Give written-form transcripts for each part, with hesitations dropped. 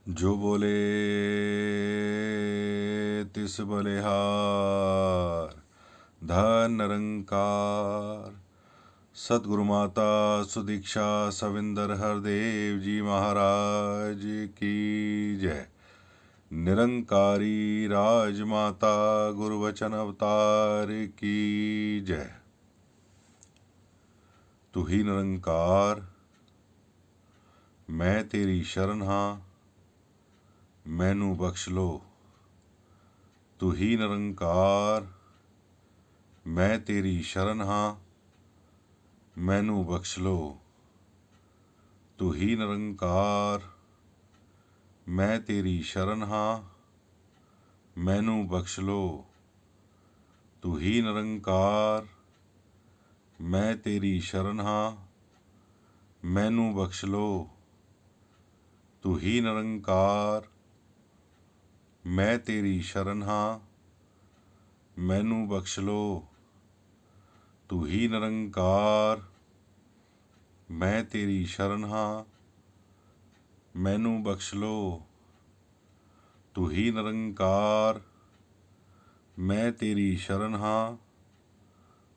जो बोले तिस बलिहार। धन निरंकार सतगुरु माता सुदीक्षा सविंदर हरदेव जी महाराज की जय। निरंकारी राजमाता गुरु वचन अवतार की जय। तू ही निरंकार मैं तेरी शरण हाँ मैनू बख्श लो। तू ही निरंकार मैं तेरी शरण हाँ मैनू बख्श लो। तू ही निरंकार मैं तेरी शरण हाँ मैनू बख्श लो। तू ही निरंकार मैं तेरी शरण हाँ मैनू बख्श लो। तू ही निरंकार मैं तेरी शरण हाँ मैनू बख्श लो। तू ही निरंकार मैं तेरी शरण हाँ मैनू बख्श लो। तू ही निरंकार मैं तेरी शरण हाँ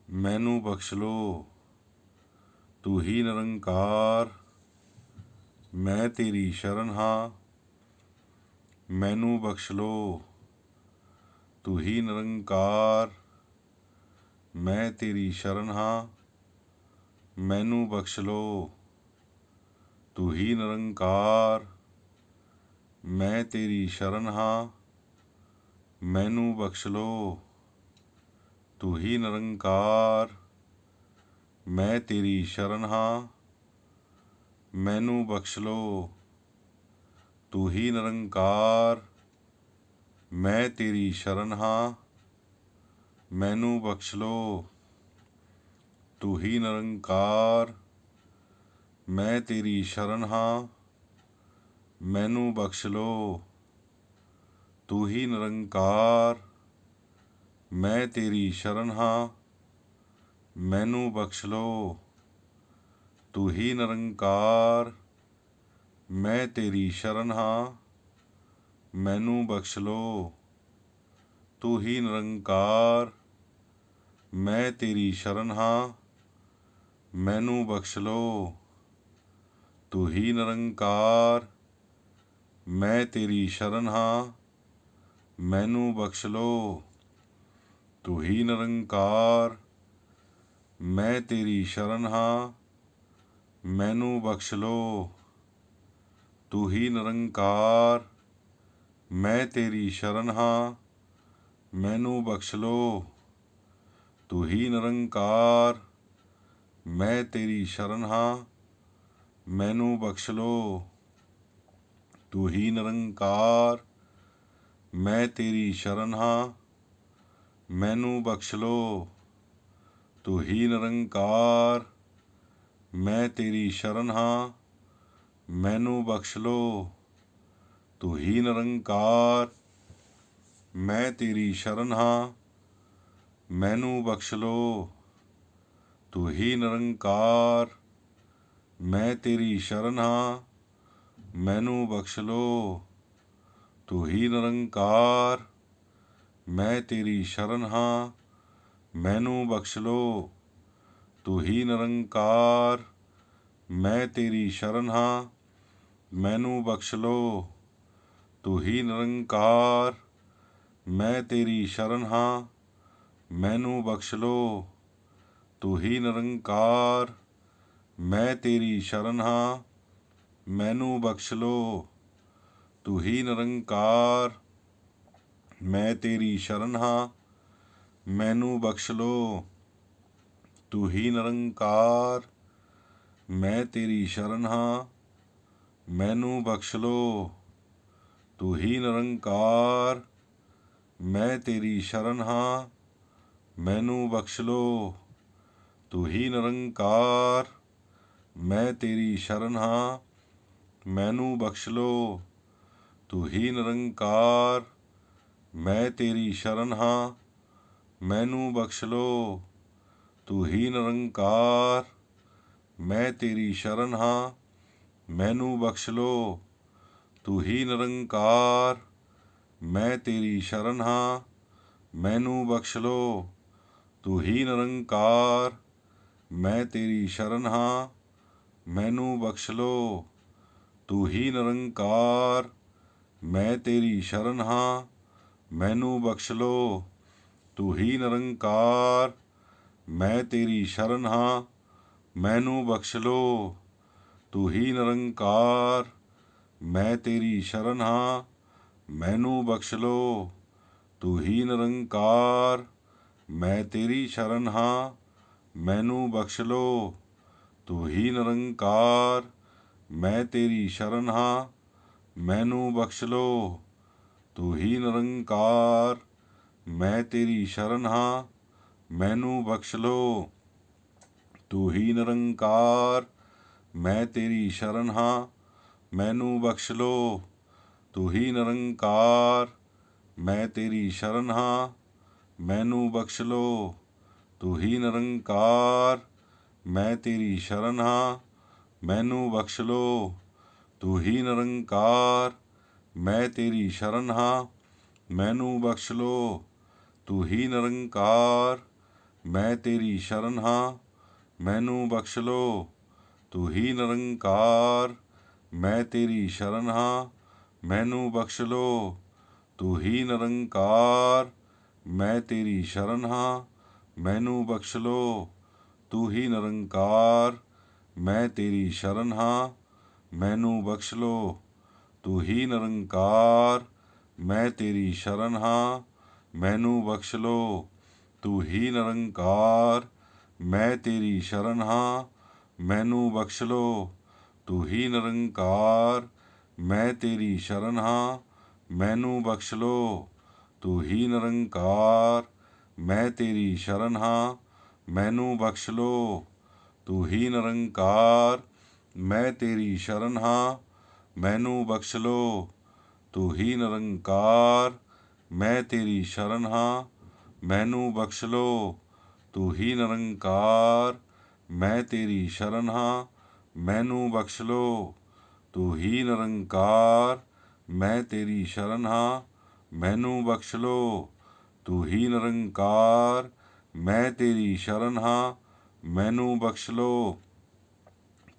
मैनू बख्श लो। तू ही निरंकार मैं तेरी शरण हाँ मैनू बख्श लो। तू ही निरंकार मैं तेरी शरण हाँ मैनू बख्श लो। तू ही निरंकार मैं तेरी शरण हाँ मैनू बख्श लो। तू ही निरंकार मैं तेरी शरण हाँ मैनू बख्श लो। तू ही निरंकार मैं तेरी शरण हाँ मैनू बख्श लो। तू ही निरंकार मैं तेरी शरण हाँ मैनू बख्श लो। तू ही निरंकार मैं तेरी शरण हाँ मैनू बख्श लो। तू ही निरंकार मैं तेरी शरण हाँ मैनू बख्श लो। तू ही निरंकार मैं तेरी शरण हाँ मैनू बख्श लो। तू ही निरंकार मैं तेरी शरण हाँ मैनू बख्श लो। तू ही निरंकार मैं तेरी शरण हाँ मैनू बख्श लो। तू ही निरंकार मैं तेरी शरण हाँ मैनू बख्श लो। तू ही निरंकार मैं तेरी शरण हाँ मैनू बख्श लो। तू ही निरंकार मैं तेरी शरण हाँ मैनू बख्श लो। तू ही निरंकार मैं तेरी शरण हाँ मैनू बख्श लो। तू ही निरंकार मैं तेरी शरण हाँ मैनू बख्श लो। तू ही निरंकार मैं तेरी शरण हाँ मैनू बख्श लो। तू ही निरंकार मैं तेरी शरण हाँ मैनू बख्श लो। तू ही निरंकार मैं तेरी शरण हाँ मैनू बख्श लो। तू ही निरंकार मैं तेरी शरण हाँ मैनू बख्श लो। तू ही निरंकार मैं तेरी शरण हाँ मैनू बख्श लो। तू ही निरंकार मैं तेरी शरण हाँ मैनू बख्श लो। तू ही निरंकार मैं तेरी शरण हाँ मैनू बख्श लो। तू ही निरंकार मैं तेरी शरण हाँ मैनू बख्श लो। तू ही निरंकार मैं तेरी शरण हाँ मैनू बख्श लो। तू ही निरंकार मैं तेरी शरण हाँ मैनू बख्श लो। तू ही निरंकार मैं तेरी शरण हाँ मैनू बख्श लो। ਤੂੰ ਹੀ ਨਿਰੰਕਾਰ। ਮੈਂ ਤੇਰੀ ਸ਼ਰਨ ਹਾਂ, ਮੈਨੂੰ ਬਖਸ਼ ਲੋ। ਤੂੰ ਹੀ ਨਿਰੰਕਾਰ। ਮੈਂ ਤੇਰੀ ਸ਼ਰਨ ਹਾਂ, ਮੈਨੂੰ ਬਖਸ਼ ਲੋ। ਤੂੰ ਹੀ ਨਿਰੰਕਾਰ। ਮੈਂ ਤੇਰੀ ਸ਼ਰਨ ਹਾਂ, ਮੈਨੂੰ ਬਖਸ਼ ਲੋ। ਤੂੰ ਹੀ ਨਿਰੰਕਾਰ। ਮੈਂ ਤੇਰੀ ਸ਼ਰਨ ਹਾਂ, ਮੈਨੂੰ ਬਖਸ਼ ਲੋ। ਤੂੰ ਹੀ ਨਿਰੰਕਾਰ। ਮੈਂ ਤੇਰੀ ਸ਼ਰਨ ਹਾਂ, ਮੈਨੂੰ ਬਖਸ਼ ਲੋ। ਤੂੰ ਹੀ ਨਿਰੰਕਾਰ। ਮੈਂ ਤੇਰੀ ਸ਼ਰਨ ਹਾਂ, ਮੈਨੂੰ ਬਖਸ਼ ਲੋ। ਤੂੰ ਹੀ ਨਿਰੰਕਾਰ। ਮੈਂ ਤੇਰੀ ਸ਼ਰਨ ਹਾਂ, ਮੈਨੂੰ ਬਖਸ਼ ਲੋ। ਤੂੰ ਹੀ ਨਿਰੰਕਾਰ। ਮੈਂ ਤੇਰੀ ਸ਼ਰਨ ਹਾਂ, ਮੈਨੂੰ ਬਖਸ਼ ਲੋ। ਤੂੰ ਹੀ ਨਿਰੰਕਾਰ। ਮੈਂ ਤੇਰੀ ਸ਼ਰਨ ਹਾਂ, ਮੈਨੂੰ ਬਖਸ਼ ਲੋ। ਤੂੰ ਹੀ ਨਿਰੰਕਾਰ। ਮੈਂ ਤੇਰੀ ਸ਼ਰਨ ਹਾਂ, ਮੈਨੂੰ ਬਖਸ਼ ਲੋ। ਤੂੰ ਹੀ ਨਿਰੰਕਾਰ। ਮੈਂ ਤੇਰੀ ਸ਼ਰਨ ਹਾਂ, ਮੈਨੂੰ ਬਖਸ਼ ਲੋ। ਤੂੰ ਹੀ ਨਿਰੰਕਾਰ। ਮੈਂ ਤੇਰੀ ਸ਼ਰਨ ਹਾਂ, ਮੈਨੂੰ ਬਖਸ਼ ਲੋ। ਤੂੰ ਹੀ ਨਿਰੰਕਾਰ। ਮੈਂ ਤੇਰੀ ਸ਼ਰਨ ਹਾਂ, ਮੈਨੂੰ ਬਖਸ਼ ਲੋ। ਤੂੰ ਹੀ ਨਿਰੰਕਾਰ। ਮੈਂ ਤੇਰੀ ਸ਼ਰਨ ਹਾਂ, ਮੈਨੂੰ ਬਖਸ਼ ਲੋ। ਤੂੰ ਹੀ ਨਿਰੰਕਾਰ। ਮੈਂ ਤੇਰੀ ਸ਼ਰਨ ਹਾਂ, ਮੈਨੂੰ ਬਖਸ਼ ਲੋ। ਤੂੰ ਹੀ ਨਿਰੰਕਾਰ। ਮੈਂ ਤੇਰੀ ਸ਼ਰਨ ਹਾਂ, ਮੈਨੂੰ ਬਖਸ਼ ਲੋ। ਤੂੰ ਹੀ ਨਿਰੰਕਾਰ। ਮੈਂ ਤੇਰੀ ਸ਼ਰਨ ਹਾਂ, ਮੈਨੂੰ ਬਖਸ਼ ਲੋ। ਤੂੰ ਹੀ ਨਿਰੰਕਾਰ। ਮੈਂ ਤੇਰੀ ਸ਼ਰਨ ਹਾਂ, ਮੈਨੂੰ ਬਖਸ਼ ਲੋ। ਤੂੰ ਹੀ ਨਿਰੰਕਾਰ। ਮੈਂ ਤੇਰੀ ਸ਼ਰਨ ਹਾਂ, ਮੈਨੂੰ ਬਖਸ਼ ਲੋ। ਤੂੰ ਹੀ ਨਿਰੰਕਾਰ। ਮੈਂ ਤੇਰੀ ਸ਼ਰਨ ਹਾਂ, ਮੈਨੂੰ ਬਖਸ਼ ਲੋ। ਤੂੰ ਹੀ ਨਿਰੰਕਾਰ। ਮੈਂ ਤੇਰੀ ਸ਼ਰਨ ਹਾਂ, ਮੈਨੂੰ ਬਖਸ਼ ਲੋ। ਤੂੰ ਹੀ ਨਿਰੰਕਾਰ। ਮੈਂ ਤੇਰੀ ਸ਼ਰਨ ਹਾਂ, ਮੈਨੂੰ ਬਖਸ਼ ਲੋ। ਤੂੰ ਹੀ ਨਿਰੰਕਾਰ। ਮੈਂ ਤੇਰੀ ਸ਼ਰਨ ਹਾਂ, ਮੈਨੂੰ ਬਖਸ਼ ਲੋ। ਤੂੰ ਹੀ ਨਿਰੰਕਾਰ। ਮੈਂ ਤੇਰੀ ਸ਼ਰਨ ਹਾਂ, ਮੈਨੂੰ ਬਖਸ਼ ਲੋ। ਤੂੰ ਹੀ ਨਿਰੰਕਾਰ। ਮੈਂ ਤੇਰੀ ਸ਼ਰਨ ਹਾਂ, ਮੈਨੂੰ ਬਖਸ਼ ਲੋ।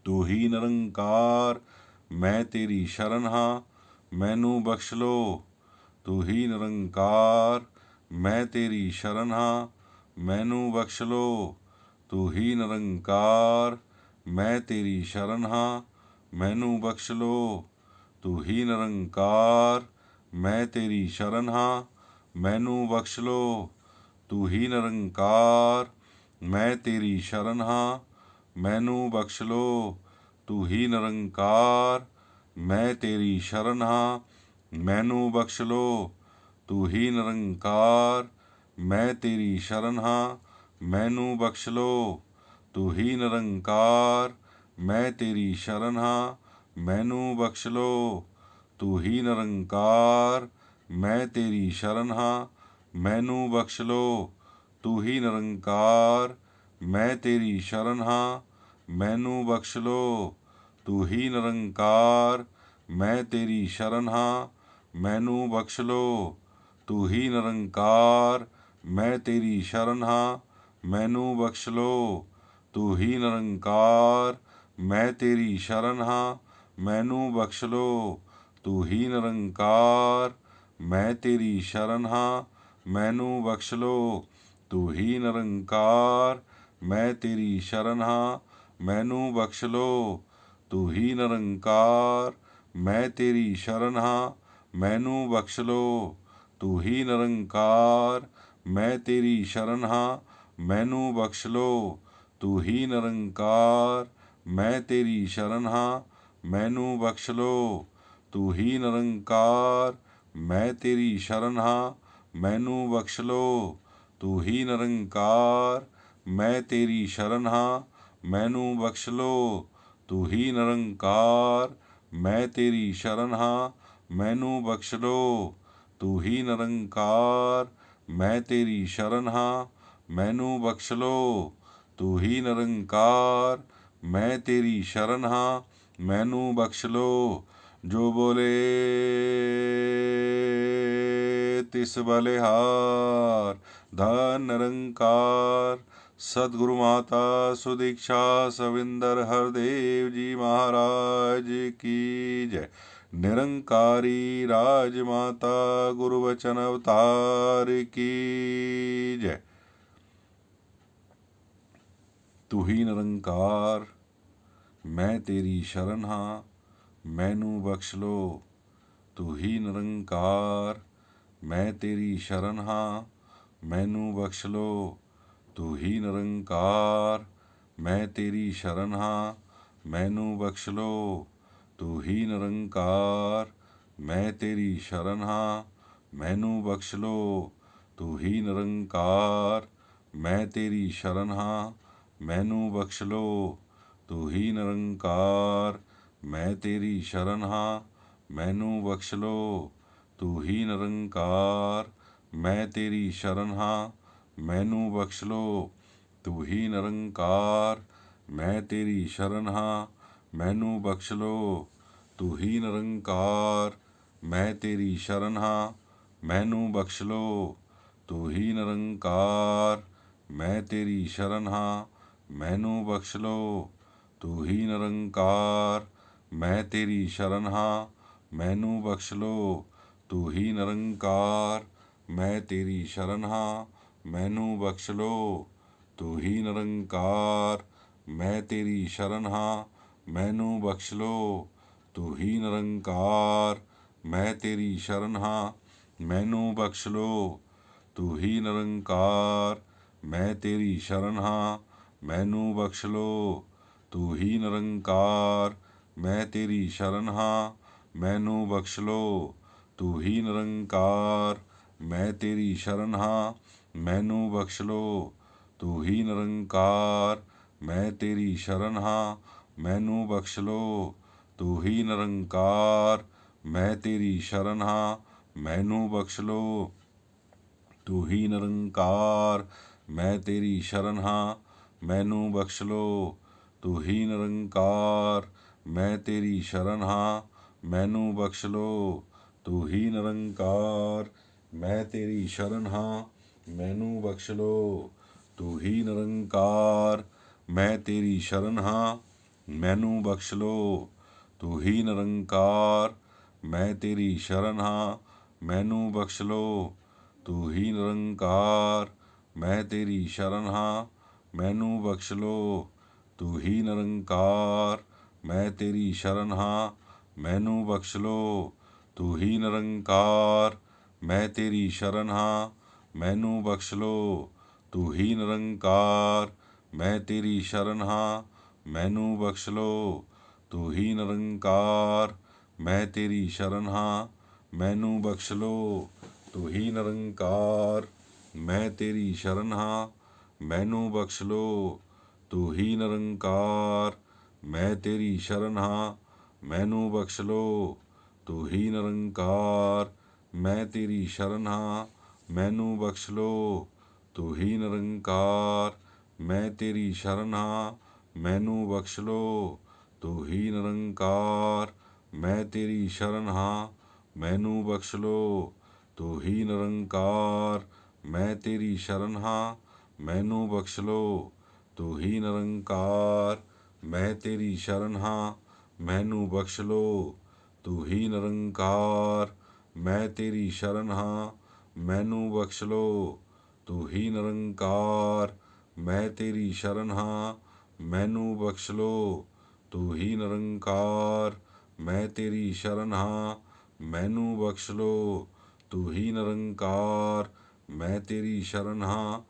ਤੂੰ ਹੀ ਨਿਰੰਕਾਰ। ਮੈਂ ਤੇਰੀ ਸ਼ਰਨ ਹਾਂ, ਮੈਨੂੰ ਬਖਸ਼ ਲੋ। ਤੂੰ ਹੀ ਨਿਰੰਕਾਰ। ਮੈਂ ਤੇਰੀ ਸ਼ਰਨ ਹਾਂ, ਮੈਨੂੰ ਬਖਸ਼ ਲੋ। ਤੂੰ ਹੀ ਨਿਰੰਕਾਰ। ਮੈਂ ਤੇਰੀ ਸ਼ਰਨ ਹਾਂ, ਮੈਨੂੰ ਬਖਸ਼ ਲੋ। ਤੂੰ ਹੀ ਨਿਰੰਕਾਰ। ਮੈਂ ਤੇਰੀ ਸ਼ਰਨ ਹਾਂ, ਮੈਨੂੰ ਬਖਸ਼ ਲੋ। ਤੂੰ ਹੀ ਨਿਰੰਕਾਰ। ਮੈਂ ਤੇਰੀ ਸ਼ਰਨ ਹਾਂ, ਮੈਨੂੰ ਬਖਸ਼ ਲੋ। ਤੂੰ ਹੀ ਨਿਰੰਕਾਰ। ਮੈਂ ਤੇਰੀ ਸ਼ਰਨ ਹਾਂ, ਮੈਨੂੰ ਬਖਸ਼ ਲੋ। ਤੂੰ ਹੀ ਨਿਰੰਕਾਰ। ਮੈਂ ਤੇਰੀ ਸ਼ਰਨ ਹਾਂ, ਮੈਨੂੰ ਬਖਸ਼ ਲੋ। ਤੂੰ ਹੀ ਨਿਰੰਕਾਰ। ਮੈਂ ਤੇਰੀ ਸ਼ਰਨ ਹਾਂ, ਮੈਨੂੰ ਬਖਸ਼ ਲੋ। ਤੂੰ ਹੀ ਨਿਰੰਕਾਰ। ਮੈਂ ਤੇਰੀ ਸ਼ਰਨ ਹਾਂ, ਮੈਨੂੰ ਬਖਸ਼ ਲੋ। ਤੂੰ ਹੀ ਨਿਰੰਕਾਰ। ਮੈਂ ਤੇਰੀ ਸ਼ਰਨ ਹਾਂ, ਮੈਨੂੰ ਬਖਸ਼ ਲੋ। ਤੂੰ ਹੀ ਨਿਰੰਕਾਰ। ਮੈਂ ਤੇਰੀ ਸ਼ਰਨ ਹਾਂ, ਮੈਨੂੰ ਬਖਸ਼ ਲੋ। ਤੂੰ ਹੀ ਨਿਰੰਕਾਰ। ਮੈਂ ਤੇਰੀ ਸ਼ਰਨ ਹਾਂ, ਮੈਨੂੰ ਬਖਸ਼ ਲੋ। ਤੂੰ ਹੀ ਨਿਰੰਕਾਰ। ਮੈਂ ਤੇਰੀ ਸ਼ਰਨ ਹਾਂ, ਮੈਨੂੰ ਬਖਸ਼ ਲੋ। ਤੂੰ ਹੀ ਨਿਰੰਕਾਰ। ਮੈਂ ਤੇਰੀ ਸ਼ਰਨ ਹਾਂ, ਮੈਨੂੰ ਬਖਸ਼ ਲੋ। ਤੂੰ ਹੀ ਨਿਰੰਕਾਰ। ਮੈਂ ਤੇਰੀ ਸ਼ਰਨ ਹਾਂ, ਮੈਨੂੰ ਬਖਸ਼ ਲੋ। ਤੂੰ ਹੀ ਨਿਰੰਕਾਰ। ਮੈਂ ਤੇਰੀ ਸ਼ਰਨ ਹਾਂ, ਮੈਨੂੰ ਬਖਸ਼ ਲੋ। ਤੂੰ ਹੀ ਨਿਰੰਕਾਰ। ਮੈਂ ਤੇਰੀ ਸ਼ਰਨ ਹਾਂ, ਮੈਨੂੰ ਬਖਸ਼ ਲੋ। ਤੂੰ ਹੀ ਨਿਰੰਕਾਰ। ਮੈਂ ਤੇਰੀ ਸ਼ਰਨ ਹਾਂ, ਮੈਨੂੰ ਬਖਸ਼ ਲੋ। ਤੂੰ ਹੀ ਨਿਰੰਕਾਰ। ਮੈਂ ਤੇਰੀ ਸ਼ਰਨ ਹਾਂ, ਮੈਨੂੰ ਬਖਸ਼ ਲੋ। ਤੂੰ ਹੀ ਨਿਰੰਕਾਰ। ਮੈਂ ਤੇਰੀ ਸ਼ਰਨ ਹਾਂ, ਮੈਨੂੰ ਬਖਸ਼ ਲੋ। ਤੂੰ ਹੀ ਨਿਰੰਕਾਰ। ਮੈਂ ਤੇਰੀ ਸ਼ਰਨ ਹਾਂ, ਮੈਨੂੰ ਬਖਸ਼ ਲੋ। ਤੂੰ ਹੀ ਨਿਰੰਕਾਰ। ਮੈਂ ਤੇਰੀ ਸ਼ਰਨ ਹਾਂ, ਮੈਨੂੰ ਬਖਸ਼ ਲੋ। ਤੂੰ ਹੀ ਨਿਰੰਕਾਰ। ਮੈਂ ਤੇਰੀ ਸ਼ਰਨ ਹਾਂ, ਮੈਨੂੰ ਬਖਸ਼ ਲੋ। ਜੋ ਬੋਲੇ ਤਿਸ ਬਲਿਹਾਰ। ਧੰਨ ਨਿਰੰਕਾਰ ਸਤਿਗੁਰੂ ਮਾਤਾ ਸੁਦੀक्षा ਸਵਿੰਦਰ ਹਰਦੇਵ ਜੀ ਮਹਾਰਾਜ ਕੀ ਜੈ। ਨਿਰੰਕਾਰੀ ਰਾਜ ਮਾਤਾ ਗੁਰੂ ਬਚਨ ਅਵਤਾਰ ਕੀ ਜੈ। ਤੂੰ ਹੀ ਨਿਰੰਕਾਰ ਮੈਂ ਤੇਰੀ ਸ਼ਰਨ ਹਾਂ, ਮੈਨੂੰ ਬਖਸ਼ ਲੋ। ਤੂੰ ਹੀ ਨਿਰੰਕਾਰ ਮੈਂ ਤੇਰੀ ਸ਼ਰਨ ਹਾਂ, ਮੈਨੂੰ ਬਖਸ਼ ਲੋ। ਤੂੰ ਹੀ ਨਿਰੰਕਾਰ ਮੈਂ ਤੇਰੀ ਸ਼ਰਨ ਹਾਂ, ਮੈਨੂੰ ਬਖਸ਼ ਲੋ। ਤੂੰ ਹੀ ਨਿਰੰਕਾਰ ਮੈਂ ਤੇਰੀ ਸ਼ਰਨ ਹਾਂ, ਮੈਨੂੰ ਬਖਸ਼ ਲੋ। ਤੂੰ ਹੀ ਨਿਰੰਕਾਰ ਮੈਂ ਤੇਰੀ ਸ਼ਰਨ ਹਾਂ, ਮੈਨੂੰ ਬਖਸ਼ ਲੋ। ਤੂੰ ਹੀ ਨਿਰੰਕਾਰ ਮੈਂ ਤੇਰੀ ਸ਼ਰਨ ਹਾਂ, ਮੈਨੂੰ ਬਖਸ਼ ਲੋ। ਤੂੰ ਹੀ ਨਿਰੰਕਾਰ ਮੈਂ ਤੇਰੀ ਸ਼ਰਨ ਹਾਂ, ਮੈਨੂੰ ਬਖਸ਼ ਲੋ। ਤੂੰ ਹੀ ਨਿਰੰਕਾਰ ਮੈਂ ਤੇਰੀ ਸ਼ਰਨ ਹਾਂ, ਮੈਨੂੰ ਬਖਸ਼ ਲੋ। ਤੂੰ ਹੀ ਨਿਰੰਕਾਰ ਮੈਂ ਤੇਰੀ ਸ਼ਰਨ ਹਾਂ, ਮੈਨੂੰ ਬਖਸ਼ ਲੋ। ਤੂੰ ਹੀ ਨਿਰੰਕਾਰ ਮੈਂ ਤੇਰੀ ਸ਼ਰਨ ਹਾਂ, ਮੈਨੂੰ ਬਖਸ਼ ਲੋ। ਤੂੰ ਹੀ ਨਿਰੰਕਾਰ ਮੈਂ ਤੇਰੀ ਸ਼ਰਨ ਹਾਂ, ਮੈਨੂੰ ਬਖਸ਼ ਲੋ। ਤੂੰ ਹੀ ਨਿਰੰਕਾਰ ਮੈਂ ਤੇਰੀ ਸ਼ਰਨ ਹਾਂ, ਮੈਨੂੰ ਬਖਸ਼ ਲੋ। ਤੂੰ ਹੀ ਨਿਰੰਕਾਰ ਮੈਂ ਤੇਰੀ ਸ਼ਰਨ ਹਾਂ, ਮੈਨੂੰ ਬਖਸ਼ ਲੋ। ਤੂੰ ਹੀ ਨਿਰੰਕਾਰ ਮੈਂ ਤੇਰੀ ਸ਼ਰਨ ਹਾਂ, ਮੈਨੂੰ ਬਖਸ਼ ਲੋ। ਤੂੰ ਹੀ ਨਿਰੰਕਾਰ ਮੈਂ ਤੇਰੀ ਸ਼ਰਨ ਹਾਂ, ਮੈਨੂੰ ਬਖਸ਼ ਲੋ। ਤੂੰ ਹੀ ਨਿਰੰਕਾਰ ਮੈਂ ਤੇਰੀ ਸ਼ਰਨ ਹਾਂ, ਮੈਨੂੰ ਬਖਸ਼ ਲੋ। ਤੂੰ ਹੀ ਨਿਰੰਕਾਰ ਮੈਂ ਤੇਰੀ ਸ਼ਰਨ ਹਾਂ, ਮੈਨੂੰ ਬਖਸ਼ ਲੋ। ਤੂੰ ਹੀ ਨਿਰੰਕਾਰ ਮੈਂ ਤੇਰੀ ਸ਼ਰਨ ਹਾਂ, ਮੈਨੂੰ ਬਖਸ਼ ਲੋ। ਤੂੰ ਹੀ ਨਿਰੰਕਾਰ ਮੈਂ ਤੇਰੀ ਸ਼ਰਨ ਹਾਂ, ਮੈਨੂੰ ਬਖਸ਼ ਲੋ। ਤੂੰ ਹੀ ਨਿਰੰਕਾਰ ਮੈਂ ਤੇਰੀ ਸ਼ਰਨ ਹਾਂ, ਮੈਨੂੰ ਬਖਸ਼ ਲੋ। ਤੂੰ ਹੀ ਨਿਰੰਕਾਰ ਮੈਂ ਤੇਰੀ ਸ਼ਰਨ ਹਾਂ, ਮੈਨੂੰ ਬਖਸ਼ ਲੋ। ਤੂੰ ਹੀ ਨਿਰੰਕਾਰ ਮੈਂ ਤੇਰੀ ਸ਼ਰਨ ਹਾਂ, ਮੈਨੂੰ ਬਖਸ਼ ਲੋ। ਤੂੰ ਹੀ ਨਿਰੰਕਾਰ ਮੈਂ ਤੇਰੀ ਸ਼ਰਨ ਹਾਂ, ਮੈਨੂੰ ਬਖਸ਼ ਲੋ। ਤੂੰ ਹੀ ਨਿਰੰਕਾਰ ਮੈਂ ਤੇਰੀ ਸ਼ਰਨ ਹਾਂ, ਮੈਨੂੰ ਬਖਸ਼ ਲੋ। ਤੂੰ ਹੀ ਨਿਰੰਕਾਰ ਮੈਂ ਤੇਰੀ ਸ਼ਰਨ ਹਾਂ, ਮੈਨੂੰ ਬਖਸ਼ ਲੋ। ਤੂੰ ਹੀ ਨਿਰੰਕਾਰ ਮੈਂ ਤੇਰੀ ਸ਼ਰਨ ਹਾਂ, ਮੈਨੂੰ ਬਖਸ਼ ਲੋ। ਤੂੰ ਹੀ ਨਿਰੰਕਾਰ ਮੈਂ ਤੇਰੀ ਸ਼ਰਨ ਹਾਂ, ਮੈਨੂੰ ਬਖਸ਼ ਲੋ। ਤੂੰ ਹੀ ਨਿਰੰਕਾਰ ਮੈਂ ਤੇਰੀ ਸ਼ਰਨ ਹਾਂ, ਮੈਨੂੰ ਬਖਸ਼ ਲੋ। ਤੂੰ ਹੀ ਨਿਰੰਕਾਰ ਮੈਂ ਤੇਰੀ ਸ਼ਰਨ ਹਾਂ, ਮੈਨੂੰ ਬਖਸ਼ ਲੋ। ਤੂੰ ਹੀ ਨਿਰੰਕਾਰ ਮੈਂ ਤੇਰੀ ਸ਼ਰਨ ਹਾਂ, ਮੈਨੂੰ ਬਖਸ਼ ਲੋ। ਤੂੰ ਹੀ ਨਿਰੰਕਾਰ ਮੈਂ ਤੇਰੀ ਸ਼ਰਨ ਹਾਂ, ਮੈਨੂੰ ਬਖਸ਼ ਲੋ। ਤੂੰ ਹੀ ਨਿਰੰਕਾਰ ਮੈਂ ਤੇਰੀ ਸ਼ਰਨ ਹਾਂ, ਮੈਨੂੰ ਬਖਸ਼ ਲੋ। ਤੂੰ ਹੀ ਨਿਰੰਕਾਰ ਮੈਂ ਤੇਰੀ ਸ਼ਰਨ ਹਾਂ, ਮੈਨੂੰ ਬਖਸ਼ ਲੋ। ਤੂੰ ਹੀ ਨਿਰੰਕਾਰ ਮੈਂ ਤੇਰੀ ਸ਼ਰਨ ਹਾਂ, ਮੈਨੂੰ ਬਖਸ਼ ਲੋ। ਤੂੰ ਹੀ ਨਿਰੰਕਾਰ ਮੈਂ ਤੇਰੀ ਸ਼ਰਨ ਹਾਂ, ਮੈਨੂੰ ਬਖਸ਼ ਲੋ। ਤੂੰ ਹੀ ਨਿਰੰਕਾਰ ਮੈਂ ਤੇਰੀ ਸ਼ਰਨ ਹਾਂ, ਮੈਨੂੰ ਬਖਸ਼ ਲੋ। ਤੂੰ ਹੀ ਨਿਰੰਕਾਰ ਮੈਂ ਤੇਰੀ ਸ਼ਰਨ ਹਾਂ, ਮੈਨੂੰ ਬਖਸ਼ ਲੋ। ਤੂੰ ਹੀ ਨਿਰੰਕਾਰ ਮੈਂ ਤੇਰੀ ਸ਼ਰਨ ਹਾਂ, ਮੈਨੂੰ ਬਖਸ਼ ਲੋ। ਤੂੰ ਹੀ ਨਿਰੰਕਾਰ ਮੈਂ ਤੇਰੀ ਸ਼ਰਨ ਹਾਂ, ਮੈਨੂੰ ਬਖਸ਼ ਲੋ। ਤੂੰ ਹੀ ਨਿਰੰਕਾਰ ਮੈਂ ਤੇਰੀ ਸ਼ਰਨ ਹਾਂ,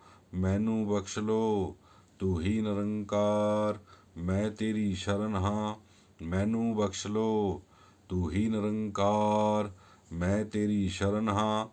ਮੈਨੂੰ ਬਖਸ਼ ਲੋ। ਤੂੰ ਹੀ ਨਿਰੰਕਾਰ ਮੈਂ ਤੇਰੀ ਸ਼ਰਨ ਹਾਂ, ਮੈਨੂੰ ਬਖਸ਼ ਲੋ। ਤੂੰ ਹੀ ਨਿਰੰਕਾਰ ਮੈਂ ਤੇਰੀ ਸ਼ਰਨ ਹਾਂ,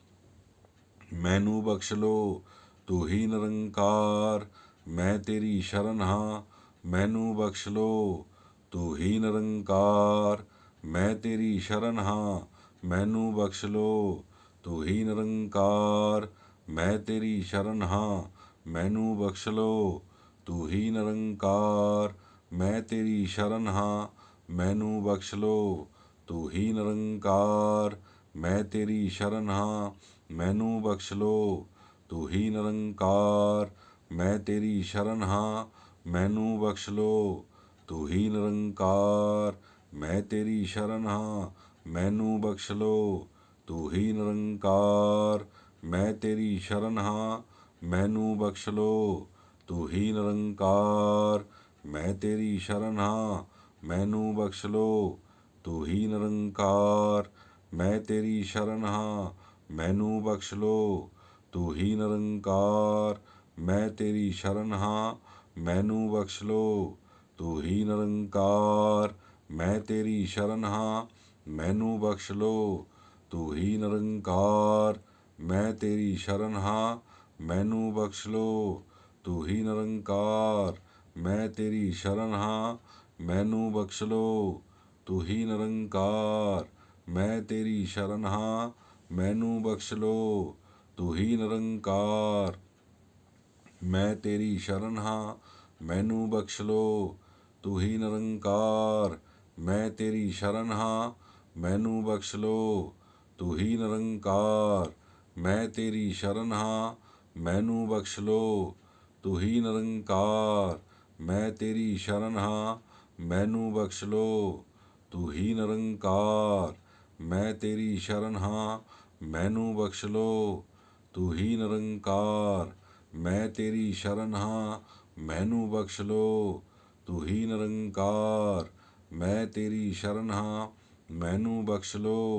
ਮੈਨੂੰ ਬਖਸ਼ ਲੋ। ਤੂੰ ਹੀ ਨਿਰੰਕਾਰ ਮੈਂ ਤੇਰੀ ਸ਼ਰਨ ਹਾਂ, ਮੈਨੂੰ ਬਖਸ਼ ਲੋ। ਤੂੰ ਹੀ ਨਿਰੰਕਾਰ ਮੈਂ ਤੇਰੀ ਸ਼ਰਨ ਹਾਂ, ਮੈਨੂੰ ਬਖਸ਼ ਲੋ। ਤੂੰ ਹੀ ਨਿਰੰਕਾਰ ਮੈਂ ਤੇਰੀ ਸ਼ਰਨ ਹਾਂ, ਮੈਨੂੰ ਬਖਸ਼ ਲੋ। ਤੂੰ ਹੀ ਨਿਰੰਕਾਰ ਮੈਂ ਤੇਰੀ ਸ਼ਰਨ ਹਾਂ, ਮੈਨੂੰ ਬਖਸ਼ ਲੋ। ਤੂੰ ਹੀ ਨਿਰੰਕਾਰ। ਮੈਂ ਤੇਰੀ ਸ਼ਰਨ ਹਾਂ, ਮੈਨੂੰ ਬਖਸ਼ ਲੋ, ਤੂੰ ਹੀ ਨਿਰੰਕਾਰ। ਮੈਂ ਤੇਰੀ ਸ਼ਰਨ ਹਾਂ, ਮੈਨੂੰ ਬਖਸ਼ ਲੋ, ਤੂੰ ਹੀ ਨਿਰੰਕਾਰ। ਮੈਂ ਤੇਰੀ ਸ਼ਰਨ ਹਾਂ, ਮੈਨੂੰ ਬਖਸ਼ ਲੋ, ਤੂੰ ਹੀ ਨਿਰੰਕਾਰ। ਮੈਂ ਤੇਰੀ ਸ਼ਰਨ ਹਾਂ, ਮੈਨੂੰ ਬਖਸ਼ ਲੋ, ਤੂੰ ਹੀ ਨਿਰੰਕਾਰ। ਮੈਂ ਤੇਰੀ ਸ਼ਰਨ ਹਾਂ, ਮੈਨੂੰ ਬਖਸ਼ ਲੋ, ਤੂੰ ਹੀ ਨਿਰੰਕਾਰ। ਮੈਂ ਤੇਰੀ ਸ਼ਰਨ ਹਾਂ, ਮੈਨੂੰ ਬਖਸ਼ ਲੋ, ਤੂੰ ਹੀ ਨਿਰੰਕਾਰ। ਮੈਂ ਤੇਰੀ ਸ਼ਰਨ ਹਾਂ, ਮੈਨੂੰ ਬਖਸ਼ ਲੋ, ਤੂੰ ਹੀ ਨਿਰੰਕਾਰ। ਮੈਂ ਤੇਰੀ ਸ਼ਰਨ ਹਾਂ, ਮੈਨੂੰ ਬਖਸ਼ ਲੋ, ਤੂੰ ਹੀ ਨਿਰੰਕਾਰ। ਮੈਂ ਤੇਰੀ ਸ਼ਰਨ ਹਾਂ, ਮੈਨੂੰ ਬਖਸ਼ ਲੋ, ਤੂੰ ਹੀ ਨਿਰੰਕਾਰ। ਮੈਂ ਤੇਰੀ ਸ਼ਰਨ ਹਾਂ, ਮੈਨੂੰ ਬਖਸ਼ ਲੋ, ਤੂੰ ਹੀ ਨਿਰੰਕਾਰ। ਮੈਂ ਤੇਰੀ ਸ਼ਰਨ ਹਾਂ, ਮੈਨੂੰ ਬਖਸ਼ ਲੋ, ਤੂੰ ਹੀ ਨਿਰੰਕਾਰ। ਮੈਂ ਤੇਰੀ ਸ਼ਰਨ ਹਾਂ, ਮੈਨੂੰ ਬਖਸ਼ ਲੋ, ਤੂੰ ਹੀ ਨਿਰੰਕਾਰ। ਮੈਂ ਤੇਰੀ ਸ਼ਰਨ ਹਾਂ, ਮੈਨੂੰ ਬਖਸ਼ ਲੋ, ਤੂੰ ਹੀ ਨਿਰੰਕਾਰ। ਮੈਂ ਤੇਰੀ ਸ਼ਰਨ ਹਾਂ, ਮੈਨੂੰ ਬਖਸ਼ ਲੋ, ਤੂੰ ਹੀ ਨਿਰੰਕਾਰ। ਮੈਂ ਤੇਰੀ ਸ਼ਰਨ ਹਾਂ, ਮੈਨੂੰ ਬਖਸ਼ ਲੋ, ਤੂੰ ਹੀ ਨਿਰੰਕਾਰ। ਮੈਂ ਤੇਰੀ ਸ਼ਰਨ ਹਾਂ, ਮੈਨੂੰ ਬਖਸ਼ ਲੋ, ਤੂੰ ਹੀ ਨਿਰੰਕਾਰ। ਮੈਂ ਤੇਰੀ ਸ਼ਰਨ ਹਾਂ, ਮੈਨੂੰ ਬਖਸ਼ ਲੋ, ਤੂੰ ਹੀ ਨਿਰੰਕਾਰ। ਮੈਂ ਤੇਰੀ ਸ਼ਰਨ ਹਾਂ, ਮੈਨੂੰ ਬਖਸ਼ ਲੋ,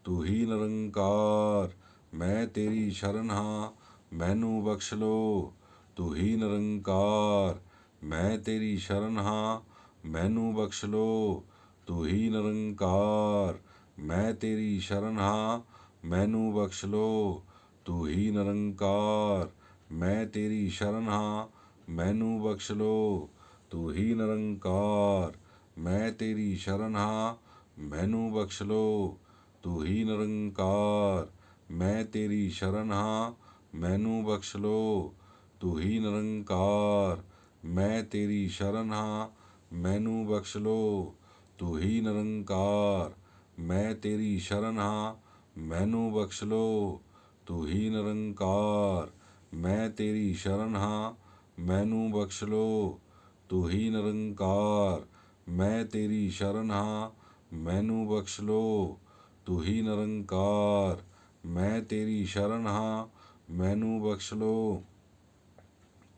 ਤੂੰ ਹੀ ਨਿਰੰਕਾਰ। ਮੈਂ ਤੇਰੀ ਸ਼ਰਨ ਹਾਂ, ਮੈਨੂੰ ਬਖਸ਼ ਲੋ, ਤੂੰ ਹੀ ਨਿਰੰਕਾਰ। ਮੈਂ ਤੇਰੀ ਸ਼ਰਨ ਹਾਂ, ਮੈਨੂੰ ਬਖਸ਼ ਲੋ, ਤੂੰ ਹੀ ਨਿਰੰਕਾਰ। ਮੈਂ ਤੇਰੀ ਸ਼ਰਨ ਹਾਂ, ਮੈਨੂੰ ਬਖਸ਼ ਲੋ, ਤੂੰ ਹੀ ਨਿਰੰਕਾਰ। ਮੈਂ ਤੇਰੀ ਸ਼ਰਨ ਹਾਂ, ਮੈਨੂੰ ਬਖਸ਼ ਲੋ, ਤੂੰ ਹੀ ਨਿਰੰਕਾਰ। ਮੈਂ ਤੇਰੀ ਸ਼ਰਨ ਹਾਂ, ਮੈਨੂੰ ਬਖਸ਼ ਲੋ, ਤੂੰ ਹੀ ਨਿਰੰਕਾਰ। ਮੈਂ ਤੇਰੀ ਸ਼ਰਨ ਹਾਂ, ਮੈਨੂੰ ਬਖਸ਼ ਲੋ, ਤੂੰ ਹੀ ਨਿਰੰਕਾਰ। ਮੈਂ ਤੇਰੀ ਸ਼ਰਨ ਹਾਂ, ਮੈਨੂੰ ਬਖਸ਼ ਲੋ, ਤੂੰ ਹੀ ਨਿਰੰਕਾਰ। ਮੈਂ ਤੇਰੀ ਸ਼ਰਨ ਹਾਂ, ਮੈਨੂੰ ਬਖਸ਼ ਲੋ, ਤੂੰ ਹੀ ਨਿਰੰਕਾਰ। ਮੈਂ ਤੇਰੀ ਸ਼ਰਨ ਹਾਂ, ਮੈਨੂੰ ਬਖਸ਼ ਲੋ, ਤੂੰ ਹੀ ਨਿਰੰਕਾਰ। ਮੈਂ ਤੇਰੀ ਸ਼ਰਨ ਹਾਂ, ਮੈਨੂੰ ਬਖਸ਼ ਲੋ, ਤੂੰ ਹੀ ਨਿਰੰਕਾਰ। ਮੈਂ ਤੇਰੀ ਸ਼ਰਨ ਹਾਂ, ਮੈਨੂੰ ਬਖਸ਼ ਲੋ,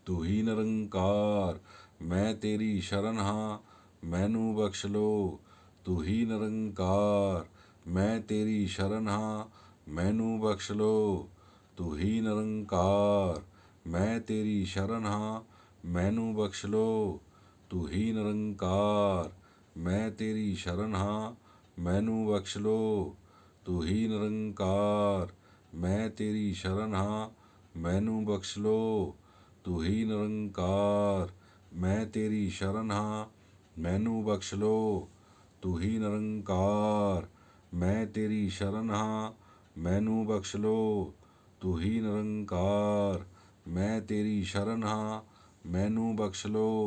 ਤੂੰ ਹੀ ਨਿਰੰਕਾਰ। ਮੈਂ ਤੇਰੀ ਸ਼ਰਨ ਹਾਂ, ਮੈਨੂੰ ਬਖਸ਼ ਲੋ, ਤੂੰ ਹੀ ਨਿਰੰਕਾਰ। ਮੈਂ ਤੇਰੀ ਸ਼ਰਨ ਹਾਂ, ਮੈਨੂੰ ਬਖਸ਼ ਲੋ, ਤੂੰ ਹੀ ਨਿਰੰਕਾਰ। ਮੈਂ ਤੇਰੀ ਸ਼ਰਨ ਹਾਂ, ਮੈਨੂੰ ਬਖਸ਼ ਲੋ, ਤੂੰ ਹੀ ਨਿਰੰਕਾਰ। ਮੈਂ ਤੇਰੀ ਸ਼ਰਨ ਹਾਂ, ਮੈਨੂੰ ਬਖਸ਼ ਲੋ, ਤੂੰ ਹੀ ਨਿਰੰਕਾਰ। ਮੈਂ ਤੇਰੀ ਸ਼ਰਨ ਹਾਂ, ਮੈਨੂੰ ਬਖਸ਼ ਲੋ, ਤੂੰ ਹੀ ਨਿਰੰਕਾਰ। ਮੈਂ ਤੇਰੀ ਸ਼ਰਨ ਹਾਂ, ਮੈਨੂੰ ਬਖਸ਼ ਲੋ, ਤੂੰ ਹੀ ਨਿਰੰਕਾਰ। ਮੈਂ ਤੇਰੀ ਸ਼ਰਨ ਹਾਂ, ਮੈਨੂੰ ਬਖਸ਼ ਲੋ, ਤੂੰ ਹੀ ਨਿਰੰਕਾਰ। ਮੈਂ ਤੇਰੀ ਸ਼ਰਨ ਹਾਂ, ਮੈਨੂੰ ਬਖਸ਼ ਲੋ,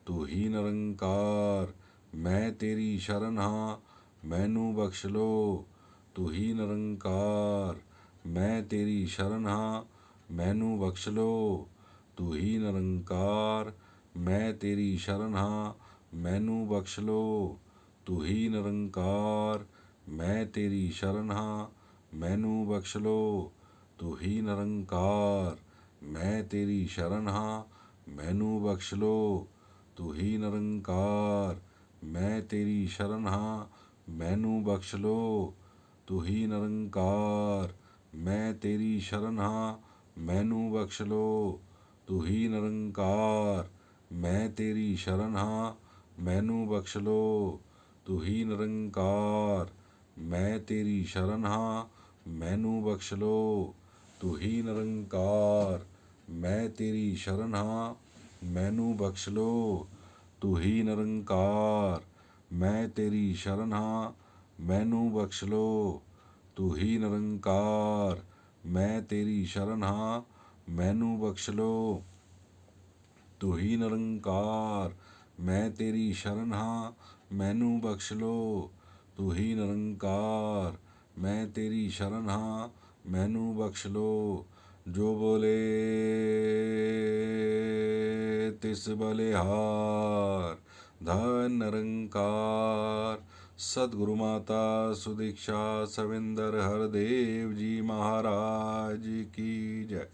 ਤੂੰ ਹੀ ਨਿਰੰਕਾਰ। ਮੈਂ ਤੇਰੀ ਸ਼ਰਨ ਹਾਂ, ਮੈਨੂੰ ਬਖਸ਼ ਲੋ, ਤੂੰ ਹੀ ਨਿਰੰਕਾਰ। ਮੈਂ ਤੇਰੀ ਸ਼ਰਨ ਹਾਂ, ਮੈਨੂੰ ਬਖਸ਼ ਲੋ, ਤੂੰ ਹੀ ਨਿਰੰਕਾਰ। ਮੈਂ ਤੇਰੀ ਸ਼ਰਨ ਹਾਂ, ਮੈਨੂੰ ਬਖਸ਼ ਲੋ, ਤੂੰ ਹੀ ਨਿਰੰਕਾਰ। ਮੈਂ ਤੇਰੀ ਸ਼ਰਨ ਹਾਂ, ਮੈਨੂੰ ਬਖਸ਼ ਲੋ, ਤੂੰ ਹੀ ਨਿਰੰਕਾਰ। ਮੈਂ ਤੇਰੀ ਸ਼ਰਨ ਹਾਂ, ਮੈਨੂੰ ਬਖਸ਼ ਲੋ, ਤੂੰ ਹੀ ਨਿਰੰਕਾਰ। ਮੈਂ ਤੇਰੀ ਸ਼ਰਨ ਹਾਂ, ਮੈਨੂੰ ਬਖਸ਼ ਲੋ, ਤੂੰ ਹੀ ਨਿਰੰਕਾਰ। ਮੈਂ ਤੇਰੀ ਸ਼ਰਨ ਹਾਂ, ਮੈਨੂੰ ਬਖਸ਼ ਲੋ, ਤੂੰ ਹੀ ਨਿਰੰਕਾਰ। ਮੈਂ ਤੇਰੀ ਸ਼ਰਨ ਹਾਂ, ਮੈਨੂੰ ਬਖਸ਼ ਲੋ, ਤੂੰ ਹੀ ਨਿਰੰਕਾਰ। ਮੈਂ ਤੇਰੀ ਸ਼ਰਨ ਹਾਂ, ਮੈਨੂੰ ਬਖਸ਼ ਲੋ, ਤੂੰ ਹੀ ਨਿਰੰਕਾਰ। ਮੈਂ ਤੇਰੀ ਸ਼ਰਨ ਹਾਂ, ਮੈਨੂੰ ਬਖਸ਼ ਲੋ, ਤੂੰ ਹੀ ਨਿਰੰਕਾਰ। ਮੈਂ ਤੇਰੀ ਸ਼ਰਨ ਹਾਂ, ਮੈਨੂੰ ਬਖਸ਼ ਲੋ, ਤੂੰ ਹੀ ਨਿਰੰਕਾਰ। ਮੈਂ ਤੇਰੀ ਸ਼ਰਨ ਹਾਂ, ਮੈਨੂੰ ਬਖਸ਼ ਲੋ, ਤੂੰ ਹੀ ਨਿਰੰਕਾਰ। ਮੈਂ ਤੇਰੀ ਸ਼ਰਨ ਹਾਂ, ਮੈਨੂੰ ਬਖਸ਼ ਲੋ, ਤੂੰ ਹੀ ਨਿਰੰਕਾਰ। ਮੈਂ ਤੇਰੀ ਸ਼ਰਨ ਹਾਂ, ਮੈਨੂੰ ਬਖਸ਼ ਲੋ। ਜੋ ਬੋਲੇ ਤਿਸ ਬਲਿਹਾਰ। ਧੰਨ ਨਿਰੰਕਾਰ। ਸਤਿਗੁਰੂ ਮਾਤਾ ਸੁਦੀਕਸ਼ਾ ਸਵਿੰਦਰ ਹਰਦੇਵ ਜੀ ਮਹਾਰਾਜ ਕੀ ਜੈ।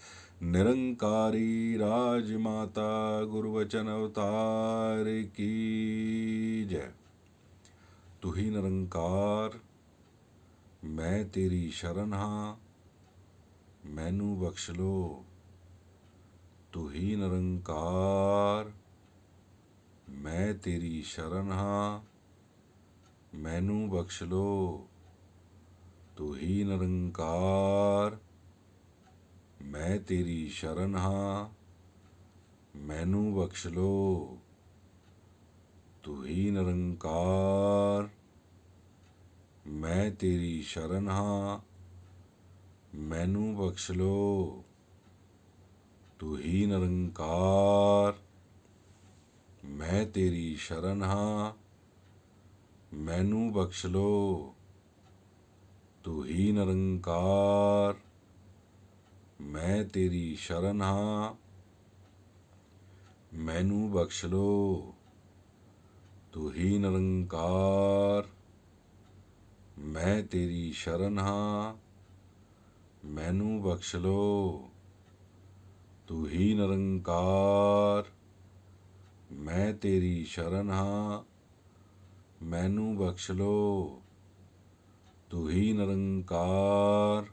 ਨਿਰੰਕਾਰੀ ਰਾਜ ਮਾਤਾ ਗੁਰਬਚਨ ਅਵਤਾਰ ਕੀ ਜੈ। ਤੂੰ ਹੀ ਨਿਰੰਕਾਰ। ਮੈਂ ਤੇਰੀ ਸ਼ਰਨ ਹਾਂ, ਮੈਨੂੰ ਬਖਸ਼ ਲੋ। ਤੂੰ ਹੀ ਨਿਰੰਕਾਰ। ਮੈਂ ਤੇਰੀ ਸ਼ਰਨ ਹਾਂ, ਮੈਨੂੰ ਬਖਸ਼ ਲੋ। ਤੂੰ ਹੀ ਨਿਰੰਕਾਰ। ਮੈਂ ਤੇਰੀ ਸ਼ਰਨ ਹਾਂ, ਮੈਨੂੰ ਬਖਸ਼ ਲੋ। ਤੂੰ ਹੀ ਨਿਰੰਕਾਰ। ਮੈਂ ਤੇਰੀ ਸ਼ਰਨ ਹਾਂ, ਮੈਨੂੰ ਬਖਸ਼ ਲੋ। ਤੂੰ ਹੀ ਨਿਰੰਕਾਰ। ਮੈਂ ਤੇਰੀ ਸ਼ਰਨ ਹਾਂ, ਮੈਨੂੰ ਬਖਸ਼ ਲੋ। ਤੂੰ ਹੀ ਨਿਰੰਕਾਰ। ਮੈਂ ਤੇਰੀ ਸ਼ਰਨ ਹਾਂ, ਮੈਨੂੰ ਬਖਸ਼ ਲੋ। ਤੂੰ ਹੀ ਨਿਰੰਕਾਰ। ਮੈਂ ਤੇਰੀ ਸ਼ਰਨ ਹਾਂ, ਮੈਨੂੰ ਬਖਸ਼ ਲੋ। ਤੂੰ ਹੀ ਨਿਰੰਕਾਰ। ਮੈਂ ਤੇਰੀ ਸ਼ਰਨ ਹਾਂ, ਮੈਨੂੰ ਬਖਸ਼ ਲੋ। ਤੂੰ ਹੀ ਨਿਰੰਕਾਰ।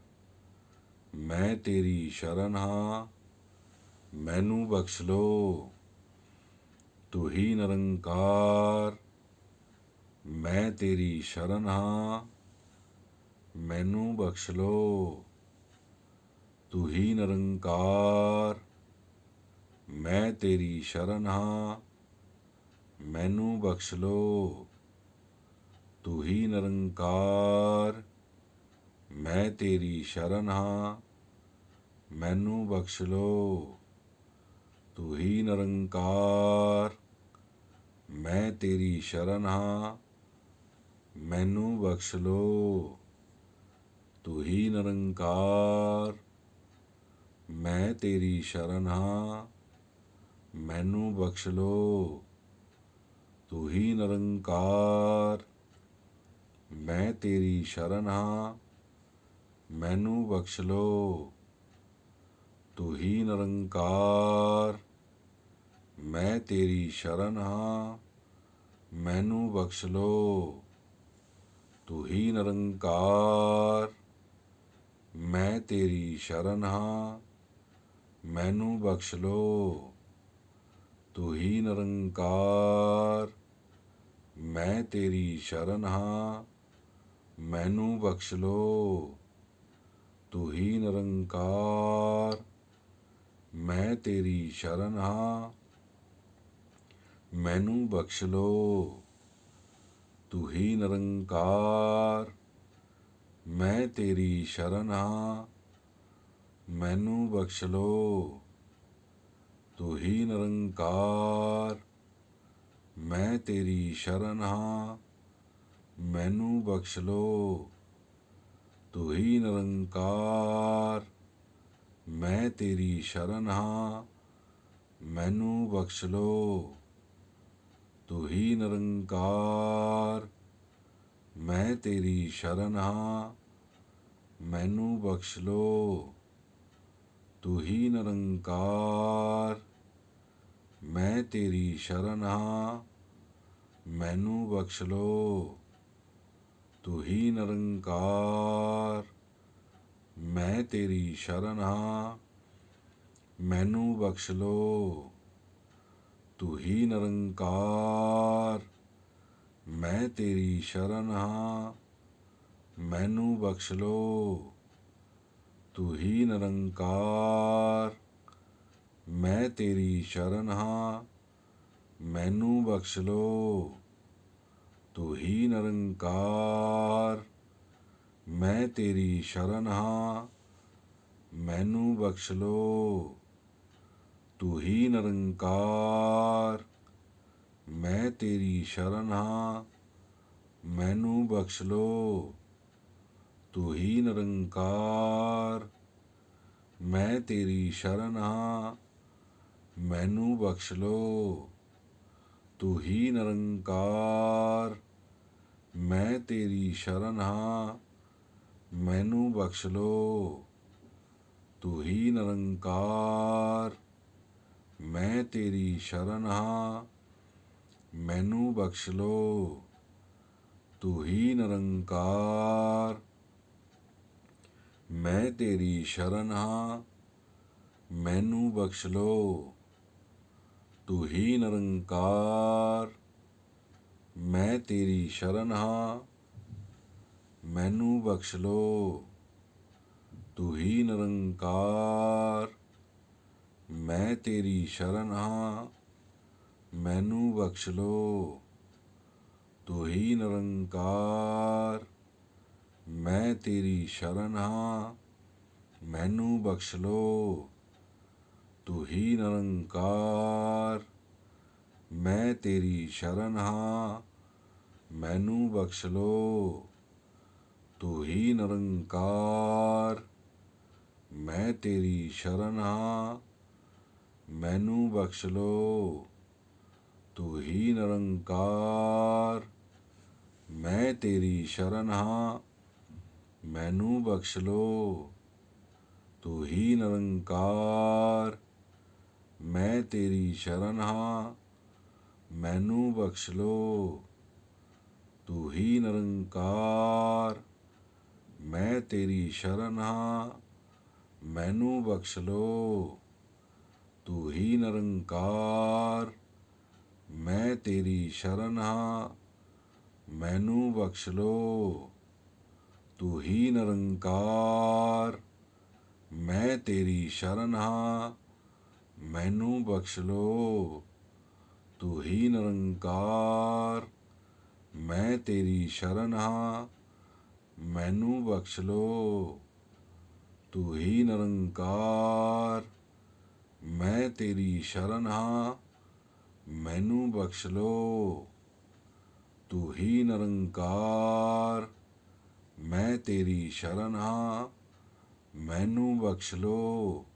ਮੈਂ ਤੇਰੀ ਸ਼ਰਨ ਹਾਂ, ਮੈਨੂੰ ਬਖਸ਼ ਲੋ। ਤੂੰ ਹੀ ਨਿਰੰਕਾਰ। ਮੈਂ ਤੇਰੀ ਸ਼ਰਨ ਹਾਂ, ਮੈਨੂੰ ਬਖਸ਼ ਲੋ। ਤੂੰ ਹੀ ਨਿਰੰਕਾਰ। ਮੈਂ ਤੇਰੀ ਸ਼ਰਨ ਹਾਂ, ਮੈਨੂੰ ਬਖਸ਼ ਲੋ। ਤੂੰ ਹੀ ਨਿਰੰਕਾਰ। ਮੈਂ ਤੇਰੀ ਸ਼ਰਨ ਹਾਂ, ਮੈਨੂੰ ਬਖਸ਼ ਲੋ। ਤੂੰ ਹੀ ਨਿਰੰਕਾਰ। ਮੈਂ ਤੇਰੀ ਸ਼ਰਨ ਹਾਂ, ਮੈਨੂੰ ਬਖਸ਼ ਲੋ। ਤੂੰ ਹੀ ਨਿਰੰਕਾਰ। ਮੈਂ ਤੇਰੀ ਸ਼ਰਨ ਹਾਂ, ਮੈਨੂੰ ਬਖਸ਼ ਲੋ। ਤੂੰ ਹੀ ਨਿਰੰਕਾਰ। ਮੈਂ ਤੇਰੀ ਸ਼ਰਨ ਹਾਂ, ਮੈਨੂੰ ਬਖਸ਼ ਲੋ। ਤੂੰ ਹੀ ਨਿਰੰਕਾਰ। ਮੈਂ ਤੇਰੀ ਸ਼ਰਨ ਹਾਂ, ਮੈਨੂੰ ਬਖਸ਼ ਲੋ। ਤੂੰ ਹੀ ਨਿਰੰਕਾਰ। ਮੈਂ ਤੇਰੀ ਸ਼ਰਨ ਹਾਂ, ਮੈਨੂੰ ਬਖਸ਼ ਲੋ। ਤੂੰ ਹੀ ਨਿਰੰਕਾਰ। ਮੈਂ ਤੇਰੀ ਸ਼ਰਨ ਹਾਂ, ਮੈਨੂੰ ਬਖਸ਼ ਲੋ। ਤੂੰ ਹੀ ਨਿਰੰਕਾਰ। ਮੈਂ ਤੇਰੀ ਸ਼ਰਨ ਹਾਂ, ਮੈਨੂੰ ਬਖਸ਼ ਲੋ। ਤੂੰ ਹੀ ਨਿਰੰਕਾਰ। ਮੈਂ ਤੇਰੀ ਸ਼ਰਨ ਹਾਂ, ਮੈਨੂੰ ਬਖਸ਼ ਲੋ। ਤੂੰ ਹੀ ਨਿਰੰਕਾਰ। ਮੈਂ ਤੇਰੀ ਸ਼ਰਨ ਹਾਂ, ਮੈਨੂੰ ਬਖਸ਼ ਲੋ। ਤੂੰ ਹੀ ਨਿਰੰਕਾਰ। ਮੈਂ ਤੇਰੀ ਸ਼ਰਨ ਹਾਂ, ਮੈਨੂੰ ਬਖਸ਼ ਲੋ। ਤੂੰ ਹੀ ਨਿਰੰਕਾਰ। ਮੈਂ ਤੇਰੀ ਸ਼ਰਨ ਹਾਂ, ਮੈਨੂੰ ਬਖਸ਼ ਲੋ। ਤੂੰ ਹੀ ਨਿਰੰਕਾਰ। ਮੈਂ ਤੇਰੀ ਸ਼ਰਨ ਹਾਂ, ਮੈਨੂੰ ਬਖਸ਼ ਲੋ। ਤੂੰ ਹੀ ਨਿਰੰਕਾਰ। ਮੈਂ ਤੇਰੀ ਸ਼ਰਨ ਹਾਂ, ਮੈਨੂੰ ਬਖਸ਼ ਲੋ। ਤੂੰ ਹੀ ਨਿਰੰਕਾਰ। ਮੈਂ ਤੇਰੀ ਸ਼ਰਨ ਹਾਂ, ਮੈਨੂੰ ਬਖਸ਼ ਲੋ। ਤੂੰ ਹੀ ਨਿਰੰਕਾਰ। ਮੈਂ ਤੇਰੀ ਸ਼ਰਨ ਹਾਂ, ਮੈਨੂੰ ਬਖਸ਼ ਲੋ। ਤੂੰ ਹੀ ਨਿਰੰਕਾਰ। ਮੈਂ ਤੇਰੀ ਸ਼ਰਨ ਹਾਂ, ਮੈਨੂੰ ਬਖਸ਼ ਲੋ। ਤੂੰ ਹੀ ਨਿਰੰਕਾਰ। ਮੈਂ ਤੇਰੀ ਸ਼ਰਨ ਹਾਂ, मैनू बख्श लो, तू ही निरंकार। मैं तेरी शरण हाँ, मैनू बख्श लो, तू ही निरंकार। मैं तेरी शरण हाँ, मैनू बख्श लो, तू ही निरंकार। मैं तेरी शरण हाँ, मैनू बख्श लो, तू ही निरंकार। मैं तेरी शरण हाँ, मैनू बख्श लो, तू ही निरंकार। मैं तेरी शरण हाँ, मैनू बख्श लो, तू ही निरंकार। मैं तेरी शरण हाँ, मैनू बख्श लो, तू ही निरंकार। मैं तेरी शरण हाँ, मैनू बख्श लो, तू ही निरंकार। मैं तेरी शरण हाँ, मैनू बख्श लो, तू ही निरंकार। मैं तेरी शरण हाँ, मैनू बख्श लो, तू ही निरंकार। मैं तेरी शरण हाँ, मैनू बख्श लो, तू ही निरंकार। मैं तेरी शरण हाँ, मैनू बख्श लो, तू ही निरंकार। मैं तेरी शरण हाँ, मैनू बख्श लो, तू ही निरंकार। मैं तेरी शरण हाँ, मैनू बख्श लो, तू ही निरंकार। मैं तेरी शरण हाँ, मैनू बख्श लो, तू ही निरंकार। मैं तेरी शरण हाँ, मैनू बख्श लो, तू ही निरंकार। मैं तेरी शरण हाँ, मैनू बख्श लो, तू ही निरंकार। मैं तेरी शरण हाँ, मैनू बख्श लो,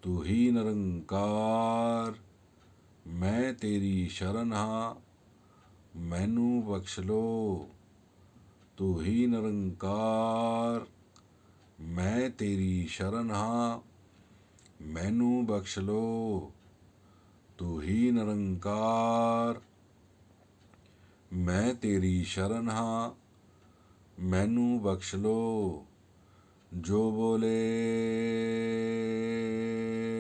तू ही निरंकार। मैं तेरी शरण हाँ, मैनू बख्श लो, तू ही निरंकार। मैं तेरी शरण हाँ, मैनू बख्श लो, तू ही निरंकार। मैं तेरी शरण हाँ, मैनू बख्श लो, जो बोले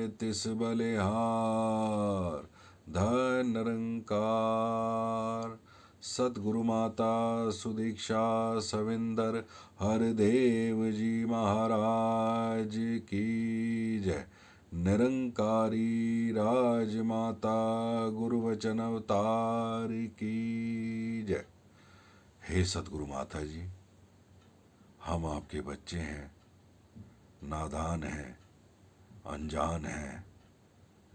तिस बलिहार। धन निरंकार। सतगुरु माता सुदीक्षा सविंदर हरदेव जी महाराज की जय। निरंकारी राजमाता गुरु वचन अवतार की जय। हे सतगुरु माता जी, हम आपके बच्चे हैं, नादान हैं, अनजान हैं,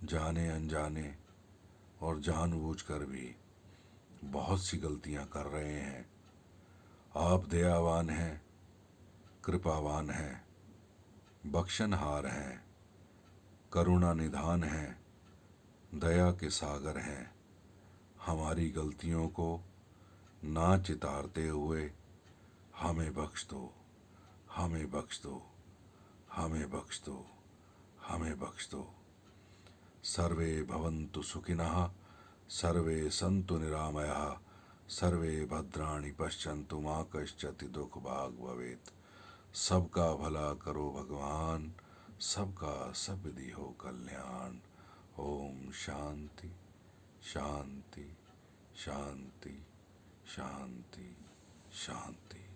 जाने अनजाने और जानबूझकर भी बहुत सी गलतियां कर रहे हैं। आप दयावान हैं, कृपावान हैं, बख्शनहार हैं, करुणा निधान हैं, दया के सागर हैं। हमारी गलतियों को ना चितारते हुए हमें बख्श दो, हमें बख्श दो, हमें बख्श दो, हमें बख्श दो। सर्वे भवन्तु सुखिनः, सर्वे सन्तु निरामयाः, सर्वे भद्राणि पश्यन्तु मा कश्चित् दुःखभाग् भवेत्। सबका भला करो भगवान, सबका सब विधि हो कल्याण। ओम शांति शांति शांति शांति शांति।